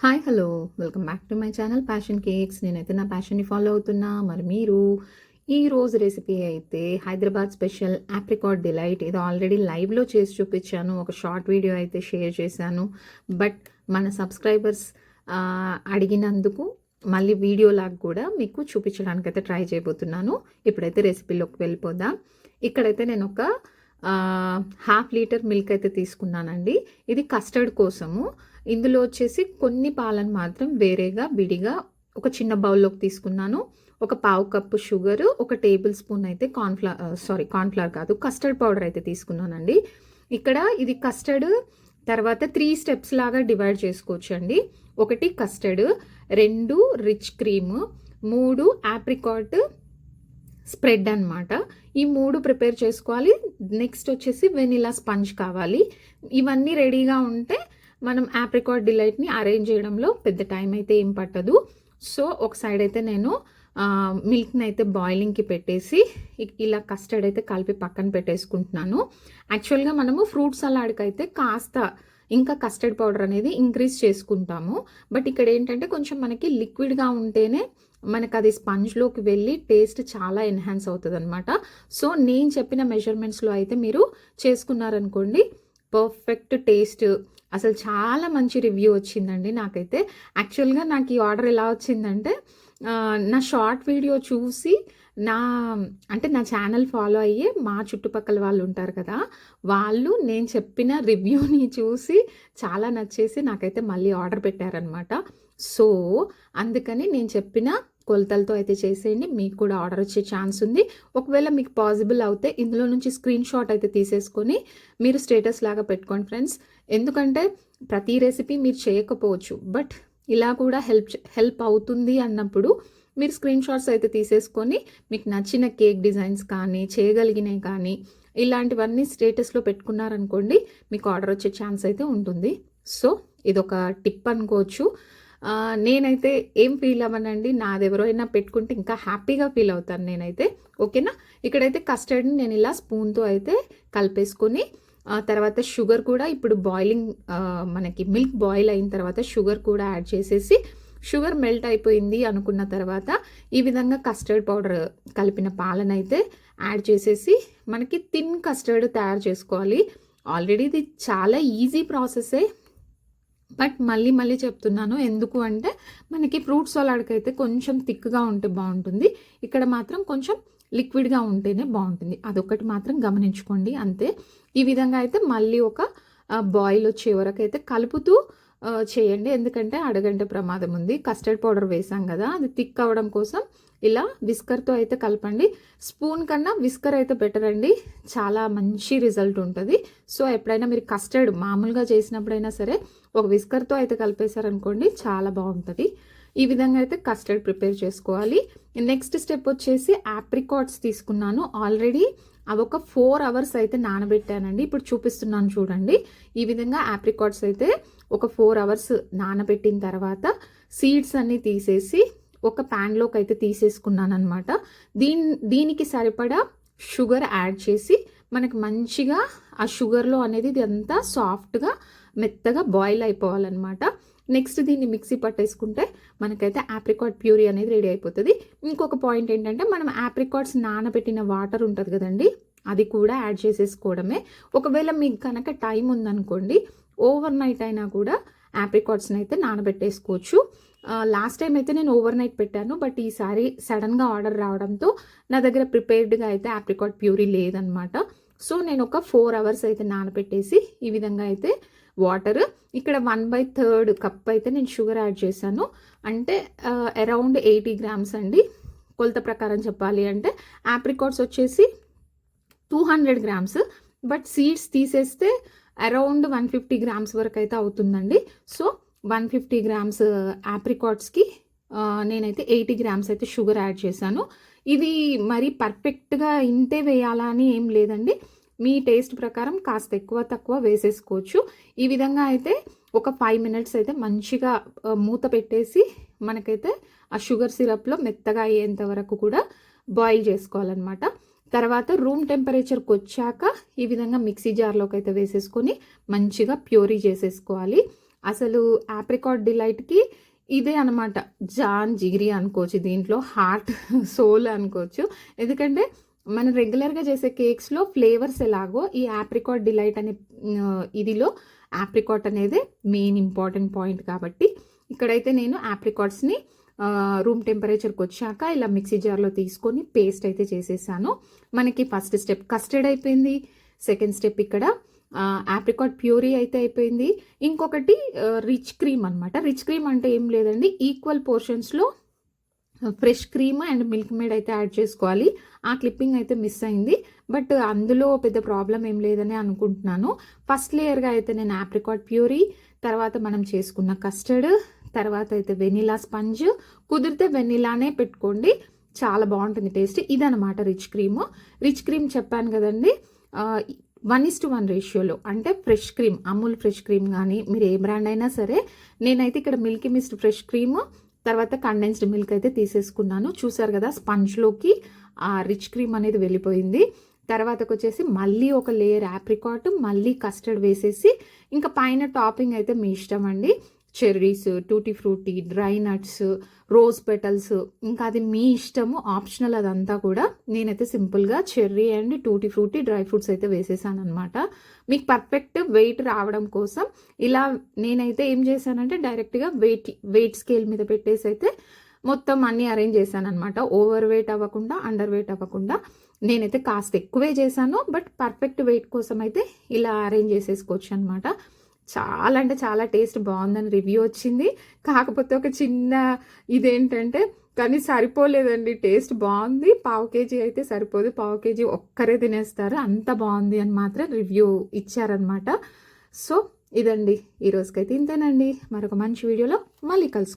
Hi hello welcome back to my channel passion cakes. నేనైతే నా ప్యాషన్ని follow అవుతున్నా. మరి మీరు ఈరోజు రెసిపీ అయితే హైదరాబాద్ స్పెషల్ ఆప్రికాట్ డిలైట్. ఇది ఆల్రెడీ లైవ్లో చేసి చూపించాను, ఒక షార్ట్ వీడియో అయితే షేర్ చేశాను. బట్ మన సబ్స్క్రైబర్స్ అడిగినందుకు మళ్ళీ వీడియో లాగా కూడా మీకు చూపించడానికి అయితే ట్రై చేయబోతున్నాను. ఇప్పుడైతే రెసిపీలోకి వెళ్ళిపోదాం. ఇక్కడైతే నేను ఒక 1/2 లీటర్ మిల్క్ అయితే తీసుకున్నానండి. ఇది కస్టర్డ్ కోసము. ఇందులో వచ్చేసి కొన్ని పాలను మాత్రం వేరేగా విడిగా ఒక చిన్న బౌల్లోకి తీసుకున్నాను. ఒక 1/2 కప్పు షుగర్, 1 టేబుల్ స్పూన్ అయితే కార్న్ఫ్లవర్ కాదు, కస్టర్డ్ పౌడర్ అయితే తీసుకున్నానండి. ఇక్కడ ఇది కస్టర్డ్ తర్వాత 3 స్టెప్స్ లాగా డివైడ్ చేసుకోవచ్చండి. 1 custard, 2 rich cream, 3 apricot spread అనమాట. ఈ 3 ప్రిపేర్ చేసుకోవాలి. నెక్స్ట్ వచ్చేసి వెనిలా స్పంజ్ కావాలి. ఇవన్నీ రెడీగా ఉంటే మనం ఆప్రికాట్ డిలైట్ని అరేంజ్ చేయడంలో పెద్ద టైం అయితే ఏం పట్టదు. సో ఒక సైడ్ అయితే నేను మిల్క్ని అయితే బాయిలింగ్కి పెట్టేసి ఇలా కస్టర్డ్ అయితే కలిపి పక్కన పెట్టేసుకుంటున్నాను. యాక్చువల్గా మనము ఫ్రూట్ సలాడ్కి అయితే కాస్త ఇంకా కస్టర్డ్ పౌడర్ అనేది ఇంక్రీజ్ చేసుకుంటాము. బట్ ఇక్కడ ఏంటంటే కొంచెం మనకి లిక్విడ్గా ఉంటేనే మనకు అది స్పంజ్లోకి వెళ్ళి టేస్ట్ చాలా ఎన్హాన్స్ అవుతుంది అనమాట. సో నేను చెప్పిన మెజర్మెంట్స్లో అయితే మీరు చేసుకున్నారనుకోండి, పర్ఫెక్ట్ టేస్ట్, అసలు చాలా మంచి రివ్యూ వచ్చిందండి నాకైతే. యాక్చువల్గా నాకు ఈ ఆర్డర్ ఎలా వచ్చిందంటే, నా షార్ట్ వీడియో చూసి నా ఛానల్ ఫాలో అయ్యే మా చుట్టుపక్కల వాళ్ళు ఉంటారు కదా, వాళ్ళు నేను చెప్పిన రివ్యూని చూసి చాలా నచ్చేసి నాకైతే మళ్ళీ ఆర్డర్ పెట్టారనమాట. సో అందుకని నేను చెప్పిన కొలతలతో అయితే చేసేయండి, మీకు కూడా ఆర్డర్ వచ్చే ఛాన్స్ ఉంది. ఒకవేళ మీకు పాసిబుల్ అవుతే ఇందులో నుంచి స్క్రీన్ షాట్ అయితే తీసేసుకొని మీరు స్టేటస్ లాగా పెట్టుకోండి ఫ్రెండ్స్. ఎందుకంటే ప్రతి రెసిపీ మీరు చేయకపోవచ్చు, బట్ ఇలా కూడా హెల్ప్ అవుతుంది అన్నప్పుడు మీరు స్క్రీన్ షాట్స్ అయితే తీసేసుకొని మీకు నచ్చిన కేక్ డిజైన్స్ కానీ చేయగలిగినవి కానీ ఇలాంటివన్నీ స్టేటస్లో పెట్టుకున్నారనుకోండి, మీకు ఆర్డర్ వచ్చే ఛాన్స్ అయితే ఉంటుంది. సో ఇదొక టిప్ అనుకోవచ్చు. నేనైతే ఏం ఫీల్ అవ్వనండి, నాది ఎవరైనా పెట్టుకుంటే ఇంకా హ్యాపీగా ఫీల్ అవుతాను నేనైతే. ఓకేనా. ఇక్కడైతే కస్టర్డ్ని నేను ఇలా స్పూన్తో అయితే కలిపేసుకొని తర్వాత షుగర్ కూడా ఇప్పుడు మనకి మిల్క్ బాయిల్ అయిన తర్వాత షుగర్ కూడా యాడ్ చేసేసి, షుగర్ మెల్ట్ అయిపోయింది అనుకున్న తర్వాత ఈ విధంగా కస్టర్డ్ పౌడర్ కలిపిన పాలనైతే యాడ్ చేసేసి మనకి థిన్ కస్టర్డ్ తయారు చేసుకోవాలి. ఆల్రెడీ ఇది చాలా ఈజీ ప్రాసెసే, బట్ మళ్ళీ చెప్తున్నాను. ఎందుకు అంటే మనకి ఫ్రూట్ సలాడ్కి అయితే కొంచెం థిక్గా ఉంటే బాగుంటుంది, ఇక్కడ మాత్రం కొంచెం లిక్విడ్గా ఉంటేనే బాగుంటుంది. అదొకటి మాత్రం గమనించుకోండి అంతే. ఈ విధంగా అయితే మళ్ళీ ఒక బాయిల్ వచ్చే వరకు అయితే కలుపుతూ చేయండి, ఎందుకంటే అడగంటే ప్రమాదం ఉంది. కస్టర్డ్ పౌడర్ వేసాం కదా, అది థిక్ అవ్వడం కోసం ఇలా విస్కర్తో అయితే కలపండి. స్పూన్ కన్నా విస్కర్ అయితే బెటర్ అండి, చాలా మంచి రిజల్ట్ ఉంటుంది. సో ఎప్పుడైనా మీరు కస్టర్డ్ మామూలుగా చేసినప్పుడైనా సరే ఒక విస్కర్తో అయితే కలిపేశారనుకోండి, చాలా బాగుంటుంది. ఈ విధంగా అయితే కస్టర్డ్ ప్రిపేర్ చేసుకోవాలి. నెక్స్ట్ స్టెప్ వచ్చేసి ఆప్రికాట్స్ తీసుకున్నాను. ఆల్రెడీ అవి ఒక 4 అవర్స్ అయితే నానబెట్టానండి. ఇప్పుడు చూపిస్తున్నాను చూడండి. ఈ విధంగా ఆప్రికాట్స్ అయితే ఒక 4 అవర్స్ నానబెట్టిన తర్వాత సీడ్స్ అన్నీ తీసేసి ఒక ప్యాన్లోకి అయితే తీసేసుకున్నాను అనమాట. దీనికి సరిపడా షుగర్ యాడ్ చేసి మనకి మంచిగా ఆ షుగర్లో అనేది ఇది అంతా సాఫ్ట్గా మెత్తగా బాయిల్ అయిపోవాలన్నమాట. నెక్స్ట్ దీన్ని మిక్సీ పట్టేసుకుంటే మనకైతే ఆప్రికాట్ ప్యూరీ అనేది రెడీ అయిపోతుంది. ఇంకొక పాయింట్ ఏంటంటే, మనం ఆప్రికాట్స్ నానబెట్టిన వాటర్ ఉంటుంది కదండి, అది కూడా యాడ్ చేసేసుకోవడమే. ఒకవేళ మీకు కనుక టైం ఉందనుకోండి, ఓవర్ నైట్ అయినా కూడా ఆప్రికాట్స్ని అయితే నానబెట్టేసుకోవచ్చు. లాస్ట్ టైం అయితే నేను ఓవర్ నైట్ పెట్టాను, బట్ ఈసారి సడన్గా ఆర్డర్ రావడంతో నా దగ్గర ప్రిపేర్డ్గా అయితే ఆప్రికాట్ ప్యూరీ లేదనమాట. సో నేను ఒక 4 అవర్స్ అయితే నానబెట్టేసి ఈ విధంగా అయితే వాటర్, ఇక్కడ 1/3 కప్ అయితే నేను షుగర్ యాడ్ చేశాను. అంటే అరౌండ్ 80 గ్రామ్స్ అండి. కొలత ప్రకారం చెప్పాలి అంటే ఆప్రికాట్స్ వచ్చేసి 200 గ్రామ్స్, బట్ సీడ్స్ తీసేస్తే అరౌండ్ 150 గ్రామ్స్ వరకు అయితే అవుతుందండి. సో 150 గ్రామ్స్ ఆప్రికాట్స్కి నేనైతే 80 గ్రామ్స్ అయితే షుగర్ యాడ్ చేశాను. ఇది మరి పర్ఫెక్ట్గా ఇంతే వేయాలా అని ఏం లేదండి, మీ టేస్ట్ ప్రకారం కాస్త ఎక్కువ తక్కువ వేసేసుకోవచ్చు. ఈ విధంగా అయితే ఒక 5 మినిట్స్ అయితే మంచిగా మూత పెట్టేసి మనకైతే ఆ షుగర్ సిరప్లో మెత్తగా అయ్యేంత వరకు కూడా బాయిల్ చేసుకోవాలన్నమాట. తర్వాత రూమ్ టెంపరేచర్కి వచ్చాక ఈ విధంగా మిక్సీ జార్లోకి అయితే వేసేసుకొని మంచిగా ప్యూరీ చేసేసుకోవాలి. అసలు ఆప్రికాట్ డిలైట్‌కి ఇదే అనమాట. జాన్, జిగిరి అనుకోవచ్చు. దీంట్లో హార్ట్, సోల్ అనుకోవచ్చు. ఎందుకంటే మనం రెగ్యులర్‌గా చేసే కేక్స్‌లో ఫ్లేవర్స్ ఎలాగో ఈ ఆప్రికాట్ డిలైట్ అనే ఇదిలో ఆప్రికాట్ అనేది మెయిన్ ఇంపార్టెంట్ పాయింట్ కాబట్టి ఇక్కడైతే నేను ఆప్రికాట్స్‌ని రూమ్ టెంపరేచర్కి వచ్చాక ఇలా మిక్సీ జార్లో తీసుకొని పేస్ట్ అయితే చేసేసాను. మనకి ఫస్ట్ స్టెప్ కస్టర్డ్ అయిపోయింది. సెకండ్ స్టెప్ ఇక్కడ ఆప్రికాట్ ప్యూరీ అయితే అయిపోయింది. ఇంకొకటి రిచ్ క్రీమ్ అనమాట. రిచ్ క్రీమ్ అంటే ఏం లేదండి, ఈక్వల్ పోర్షన్స్లో fresh cream and Milkmaid అయితే యాడ్ చేసుకోవాలి. ఆ క్లిప్పింగ్ అయితే మిస్ అయింది, బట్ అందులో పెద్ద ప్రాబ్లం ఏం లేదని అనుకుంటున్నాను. ఫస్ట్ లేయర్గా అయితే నేను ఆప్రికాట్ ప్యూరీ, తర్వాత మనం చేసుకున్న కస్టర్డ్, తర్వాత అయితే వెనిలా స్పంజ్, కుదిరితే వెనిలానే పెట్టుకోండి, చాలా బాగుంటుంది టేస్ట్. ఇదనమాట రిచ్ క్రీమ్. రిచ్ క్రీమ్ చెప్పాను కదండి, 1:1 రేషియోలో, అంటే fresh cream, Amul fresh cream కానీ మీరు ఏ బ్రాండ్ అయినా సరే. నేనైతే ఇక్కడ మిల్కీ మిస్ట్ ఫ్రెష్ క్రీమ్, తర్వాత కండెన్స్డ్ మిల్క్ అయితే తీసేసుకున్నాను. చూసారు కదా స్పంజ్లోకి ఆ రిచ్ క్రీమ్ అనేది వెళ్ళిపోయింది. తర్వాతకు వచ్చేసి మళ్ళీ ఒక లేయర్ ఆప్రికాట్, మళ్ళీ కస్టర్డ్ వేసేసి ఇంకా పైన టాపింగ్ అయితే మీ ఇష్టం అండి. Cherries, tutti frutti, dry nuts, rose petals, ఇంకా అది మీ ఇష్టము, ఆప్షనల్ అదంతా కూడా. నేనైతే సింపుల్గా cherry and tutti frutti dry fruits అయితే వేసేసాను అనమాట. మీకు పర్ఫెక్ట్ వెయిట్ రావడం కోసం ఇలా నేనైతే ఏం చేశానంటే డైరెక్ట్గా వెయిట్ స్కేల్ మీద పెట్టేసి అయితే మొత్తం అన్నీ అరేంజ్ చేశాను అనమాట. ఓవర్ వెయిట్ అవ్వకుండా, అండర్ వెయిట్ అవ్వకుండా. నేనైతే కాస్త ఎక్కువే చేశాను, బట్ పర్ఫెక్ట్ వెయిట్ కోసం అయితే ఇలా అరేంజ్ చేసేసుకోవచ్చు అనమాట. చాలా అంటే చాలా టేస్ట్ బాగుందని రివ్యూ వచ్చింది. కాకపోతే ఒక చిన్న ఇదేంటంటే, కానీ సరిపోలేదండి. టేస్ట్ బాగుంది, పావు కేజీ అయితే సరిపోదు, పావు కేజీ ఒక్కరే తినేస్తారు, అంత బాగుంది అని మాత్రం రివ్యూ ఇచ్చారనమాట. సో ఇదండి, ఈ రోజుకైతే ఇంతేనండి. మరొక మంచి వీడియోలో మళ్ళీ కలుసుకుందాం.